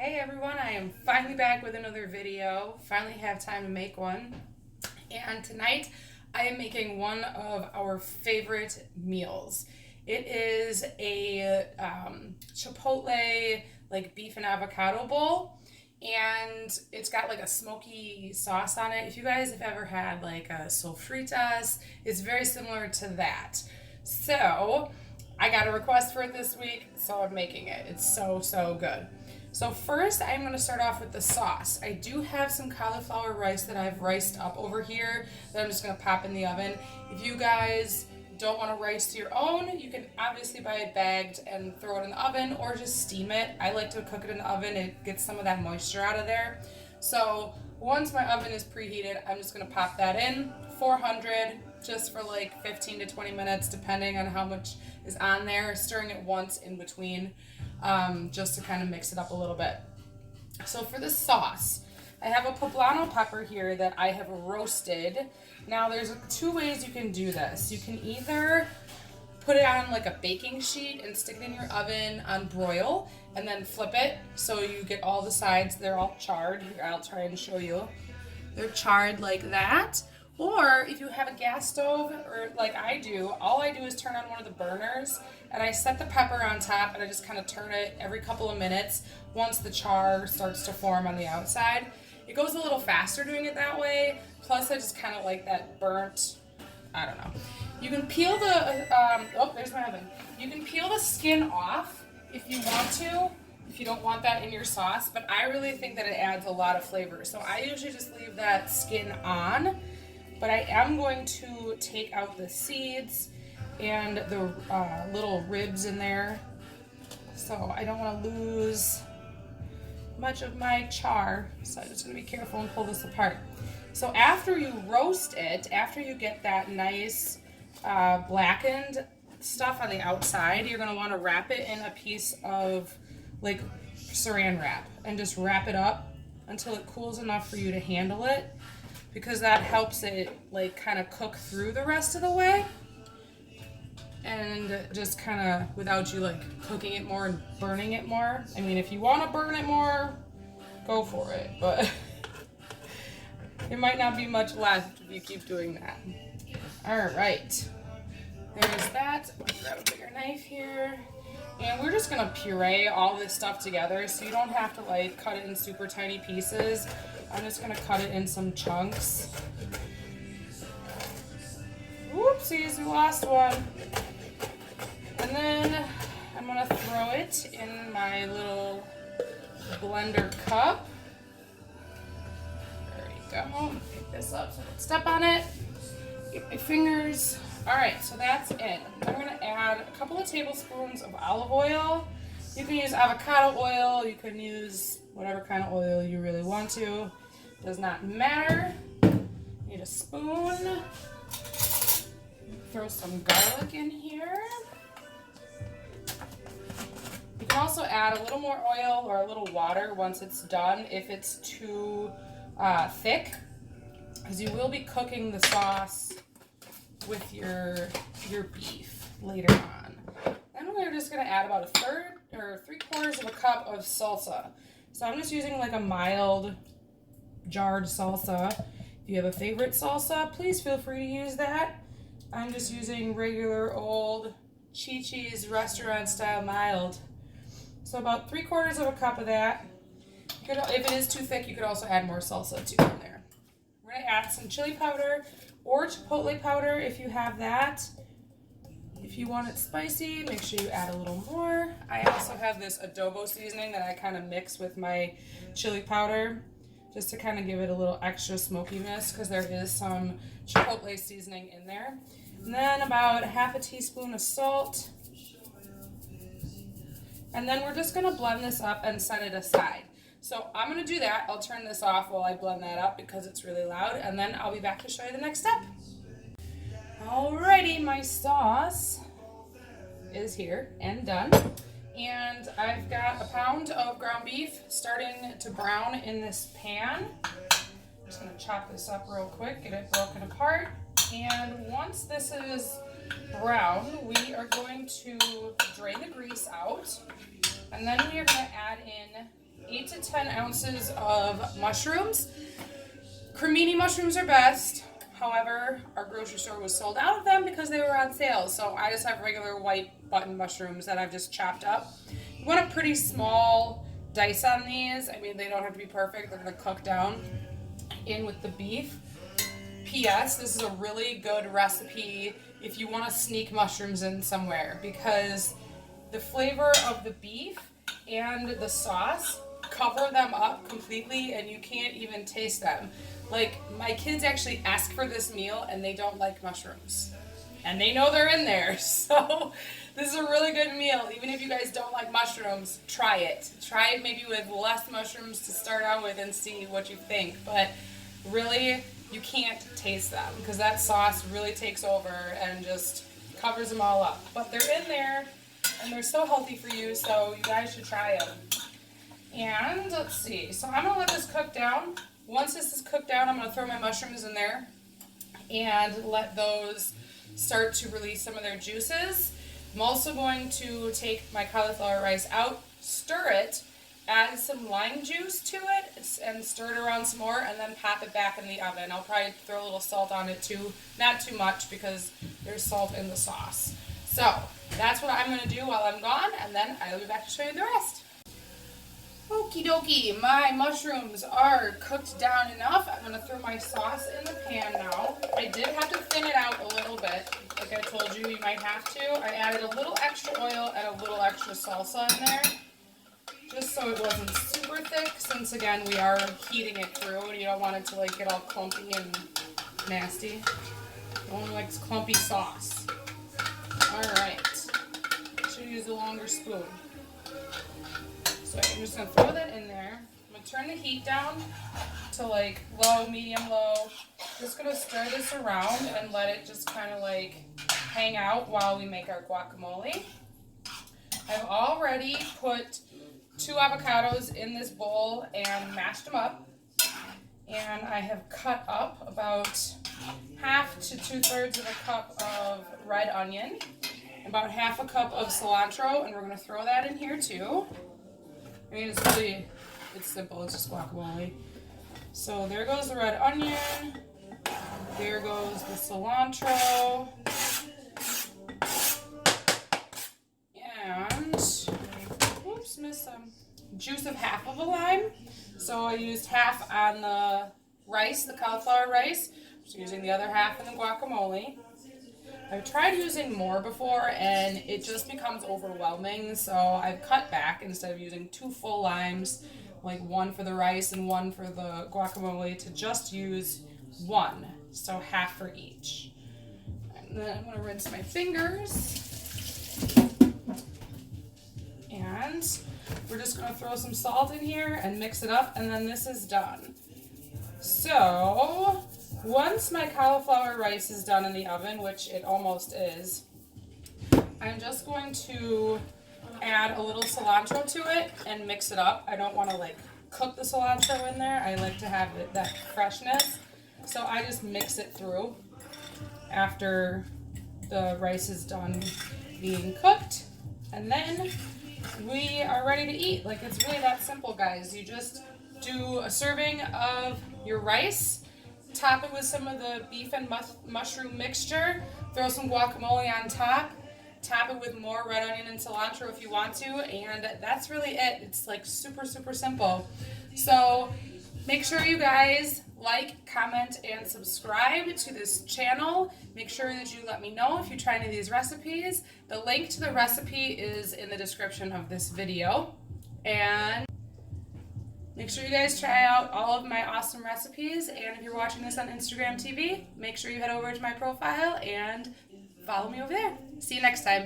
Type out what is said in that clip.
Hey everyone, I am finally back with another video. Finally have time to make one. And tonight I am making one of our favorite meals. It is a Chipotle like beef and avocado bowl. And it's got like a smoky sauce on it. If you guys have ever had like a sofritas, it's very similar to that. So I got a request for it this week, so I'm making it. It's so good. So first, I'm going to start off with the sauce. I do have some cauliflower rice that I've riced up over here that I'm just going to pop in the oven. If you guys don't want to rice your own, you can obviously buy it bagged and throw it in the oven or just steam it. I like to cook it in the oven. It gets some of that moisture out of there. So once my oven is preheated, I'm just going to pop that in, 400, just for like 15 to 20 minutes, depending on how much is on there, stirring it once in between. Just to kind of mix it up a little bit. So for the sauce, I have a poblano pepper here that I have roasted. Now there's two ways you can do this. You can either put it on like a baking sheet and stick it in your oven on broil and then flip it so you get all the sides, they're all charred. Here, I'll try and show you. They're charred like that. Or if you have a gas stove, or like I do, all I do is turn on one of the burners and I set the pepper on top and I just kind of turn it every couple of minutes once the char starts to form on the outside. It goes a little faster doing it that way. Plus I just kind of like that burnt, I don't know. You can peel the, oh, there's my oven. You can peel the skin off if you want to, if you don't want that in your sauce, but I really think that it adds a lot of flavor. So I usually just leave that skin on. But I am going to take out the seeds and the little ribs in there. So I don't want to lose much of my char. So I'm just going to be careful and pull this apart. So after you roast it, after you get that nice blackened stuff on the outside, you're going to want to wrap it in a piece of like saran wrap and just wrap it up until it cools enough for you to handle it, because that helps it like kind of cook through the rest of the way and just kind of without you like cooking it more and burning it more. I mean, if you want to burn it more, go for it, but it might not be much left if you keep doing that. All right, there's that. Grab a bigger knife here. And we're just gonna puree all this stuff together so you don't have to like cut it in super tiny pieces. I'm just gonna cut it in some chunks. Whoopsies, we lost one. And then I'm gonna throw it in my little blender cup. There you go. Pick this up so I don't step on it. Get my fingers. All right, so that's it. I'm gonna add a couple of tablespoons of olive oil. You can use avocado oil, you can use whatever kind of oil you really want to. Does not matter. Need a spoon. Throw some garlic in here. You can also add a little more oil or a little water once it's done if it's too thick, because you will be cooking the sauce with your beef later on. Then we're just gonna add about a third or 3/4 of a cup of salsa. So I'm just using like a mild jarred salsa. If you have a favorite salsa, please feel free to use that. I'm just using regular old Chi-Chi's restaurant style mild. So about 3/4 of a cup of that. You could, if it is too thick, you could also add more salsa too in there. We're gonna add some chili powder or chipotle powder if you have that. If you want it spicy, make sure you add a little more. I also have this adobo seasoning that I kind of mix with my chili powder just to kind of give it a little extra smokiness, because there is some chipotle seasoning in there. And then about 1/2 teaspoon of salt. And then we're just gonna blend this up and set it aside. So I'm gonna do that. I'll turn this off while I blend that up because it's really loud, and then I'll be back to show you the next step. Alrighty, my sauce is here and done. And I've got a pound of ground beef starting to brown in this pan. I'm just gonna chop this up real quick, get it broken apart. And once this is brown, we are going to drain the grease out. And then we are gonna add in 8 to 10 ounces of mushrooms. Cremini mushrooms are best. However, our grocery store was sold out of them because they were on sale. So I just have regular white button mushrooms that I've just chopped up. You want a pretty small dice on these. I mean, they don't have to be perfect. They're going to cook down in with the beef. P.S. This is a really good recipe if you want to sneak mushrooms in somewhere, because the flavor of the beef and the sauce cover them up completely and you can't even taste them. Like, my kids actually ask for this meal and they don't like mushrooms. And they know they're in there. So this is a really good meal. Even if you guys don't like mushrooms, try it. Try it maybe with less mushrooms to start out with and see what you think. But really, you can't taste them because that sauce really takes over and just covers them all up. But they're in there and they're so healthy for you, so you guys should try them. And let's see. So I'm going to let this cook down. Once this is cooked down, I'm going to throw my mushrooms in there and let those start to release some of their juices. I'm also going to take my cauliflower rice out, stir it, add some lime juice to it, and stir it around some more, and then pop it back in the oven. I'll probably throw a little salt on it too. Not too much because there's salt in the sauce. So that's what I'm going to do while I'm gone, and then I'll be back to show you the rest. Okie dokie, my mushrooms are cooked down enough. I'm going to throw my sauce in the pan now. I did have to thin it out a little bit. Like I told you, you might have to. I added a little extra oil and a little extra salsa in there, just so it wasn't super thick, since again, we are heating it through and you don't want it to like get all clumpy and nasty. No one likes clumpy sauce. Alright, should use a longer spoon. So I'm just going to throw that in there. I'm going to turn the heat down to like low, medium, low. Just going to stir this around and let it just kind of like hang out while we make our guacamole. I've already put 2 avocados in this bowl and mashed them up. And I have cut up about 1/2 to 2/3 of a cup of red onion, about 1/2 cup of cilantro, and we're going to throw that in here too. I mean, it's simple, it's just guacamole. So there goes the red onion, there goes the cilantro, and, oops, missed some juice of 1/2 of a lime. So I used 1/2 on the rice, the cauliflower rice. I'm just using the other 1/2 in the guacamole. I've tried using more before and it just becomes overwhelming, so I've cut back instead of using 2 full limes, like 1 for the rice and 1 for the guacamole, to just use 1, so 1/2 for each. And then I'm going to rinse my fingers. And we're just going to throw some salt in here and mix it up, and then this is done. So once my cauliflower rice is done in the oven, which it almost is, I'm just going to add a little cilantro to it and mix it up. I don't want to like cook the cilantro in there. I like to have that freshness. So I just mix it through after the rice is done being cooked. And then we are ready to eat. Like, it's really that simple, guys. You just do a serving of your rice, top it with some of the beef and mushroom mixture, throw some guacamole on top it with more red onion and cilantro if you want to, and that's really it. It's like super, super simple. So make sure you guys like, comment, and subscribe to this channel. Make sure that you let me know if you try any of these recipes. The link to the recipe is in the description of this video. And make sure you guys try out all of my awesome recipes. And if you're watching this on Instagram TV, make sure you head over to my profile and follow me over there. See you next time.